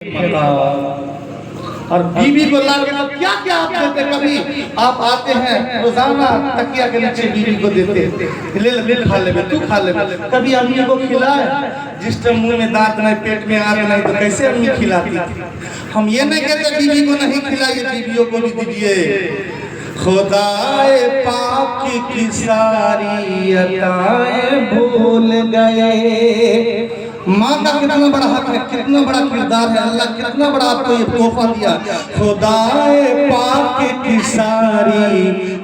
اور بیوی کو لا کے کیا کیا آپ دیتے، کبھی آپ آتے ہیں روزانہ تکیہ کے نیچے بیوی کو دیتے لے کھا لے تو کھا لے، کبھی امی کو کھلائے جس ٹائم منہ میں دانت نہیں پیٹ میں آتے نہیں تو کیسے امی کھلاتی تھی؟ ہم یہ نہیں کہتے بیوی کو نہیں کھلائیے، بیویوں کو بھی دیجیے۔ خدائے پاک کی ساری عطائیں بھول گئے۔ ماں کا کتنا بڑا حق ہے، کتنا بڑا کردار ہے، اللہ کتنا بڑا آپ کو یہ تحفہ دیا۔ خدائے پاک کی ساری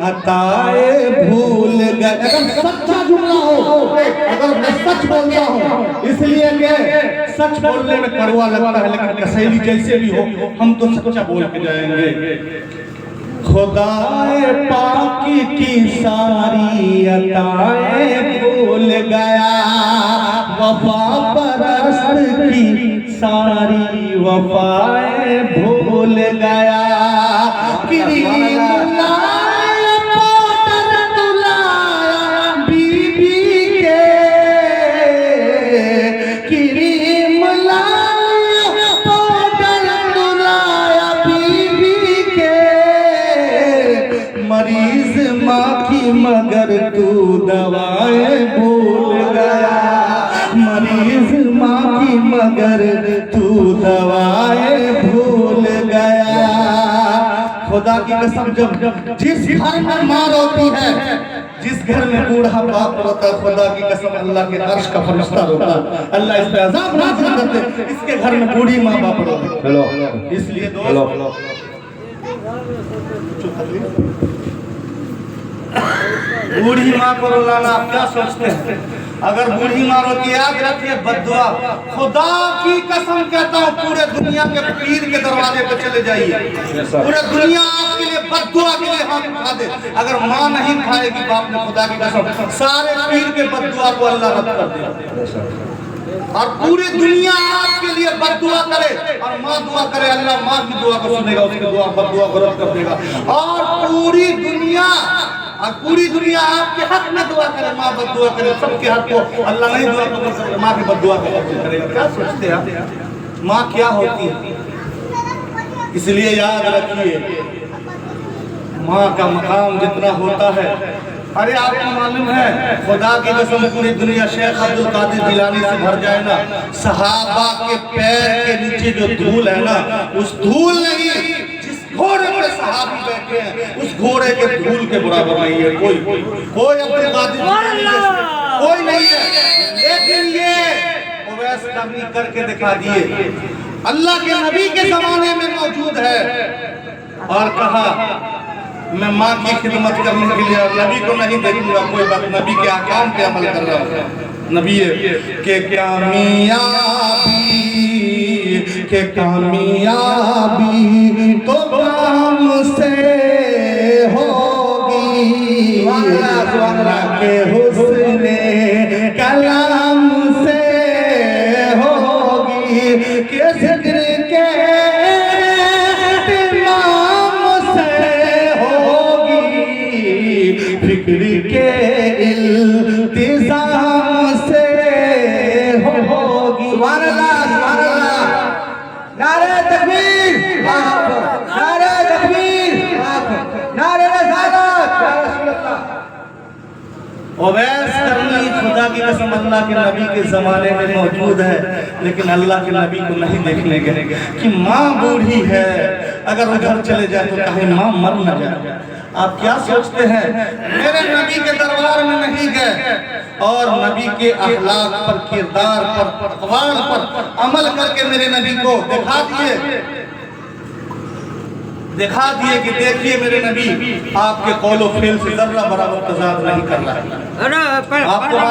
عطائیں بھول گئے۔ اگر سچا جملہ ہو، اگر میں سچ بولتا ہوں، اس لیے کہ سچ بولنے میں کڑوا لگتا ہے، لیکن کسیلی جیسے بھی ہو ہم تو سچا بول کے جائیں گے۔ خدائے پاک کی ساری عطائیں بھول گیا، وفا پرست کی ساری وفائیں بھول گیا۔ کریم لایا پوتر دلایا بیوی کے، کریم لایا پوتر دلایا بیوی کے، مریض ماں کی مگر تو دوائیں بھول گیا، مریض ماں کی مگر تو دوائیں بھول گیا۔ خدا کی قسم جس گھر میں ماں روتی ہے، جس گھر میں بوڑھا باپ روتا ہے، خدا کی قسم اللہ کے عرش کا فرشتہ روتا ہے، اللہ اس پہ عذاب نازل کرتے۔ اس کے گھر میں بوڑھی ماں باپ روتے ہیں، اس لیے بوڑھی ماں کو رولانا آپ کیا سوچتے ہیں؟ اگر بوڑھی ماں روتی ہے یاد رکھیے بد دعا۔ خدا کی قسم کہتا ہوں پورے دنیا کے پیر کے دروازے پہ چلے جائیے، پورے دنیا آپ کے لیے بد دعا کے لیے ہاتھ اٹھا دے، اگر ماں نہیں کھائے گی باپ نے، خدا کی قسم سارے پیر کے بد دعا کو اللہ رد کر دے۔ اور پوری دنیا آپ کے لیے بد دعا کرے اور ماں دعا کرے، اللہ ماں کی دعا کو سنے گا، اس کی دعا بد دعا کو رد کر دے گا۔ اور پوری دنیا آپ کے حق میں دعا کرے، ماں بد دعا کرے، سب کے حق کو اللہ نہیں دعا کرے، ماں کی بد دعا کو قبول کرے گا۔ کیا سوچتے ہیں ماں کیا ہوتی ہے؟ اس لیے یاد رکھیے ماں کا مقام جتنا ہوتا ہے، ارے آپ کو معلوم ہے خدا کی قسم پوری دنیا شیخ عبدالقادر جیلانی سے بھر جائے نا، صحابہ کے پیر کے نیچے جو دھول ہے نا، اس دھول نہیں جس گھوڑے پر صحابی بیٹھے ہیں اس گھوڑے کے دھول کے برابر نہیں ہے کوئی عبدالقادر جیلانی کوئی نہیں ہے۔ لیکن یہ اویس کرنی کر کے دکھا دیے، اللہ کے نبی کے زمانے میں موجود ہے، اور کہا میں ماں کی خدمت کرنے کے لیے نبی کو نہیں دیکھوں گا، کوئی بات نبی کے احکام پہ عمل کر رہا ہوں۔ نبی کہ کامیابی تو کام سے ہوگی، کہ حسن کلام سے ہوگی، کہ ذکر کے فکر کے التزام سے ہوگی۔ سبحان اللہ، سبحان اللہ، نعرہ تکبیر، نعرہ تکبیر، نعرہ رسالت، یا رسول اللہ۔ اویس کرنی خدا کی قسم اللہ کے نبی کے زمانے میں موجود ہے، لیکن اللہ کے نبی کو نہیں دیکھنے گئے کہ ماں بوڑھی ہے، اگر ادھر چلے جائے تو کہیں ماں مر نہ جائے۔ آپ کیا سوچتے ہیں میرے نبی کے دربار میں نہیں گئے اور نبی کے اخلاق پر، کردار پر، اقوال پر عمل کر کے میرے نبی کو دکھا دیے کہ دیکھیے میرے نبی آپ کے قول و فعل سے ذرہ برابر تضاد نہیں کر رہا ہے۔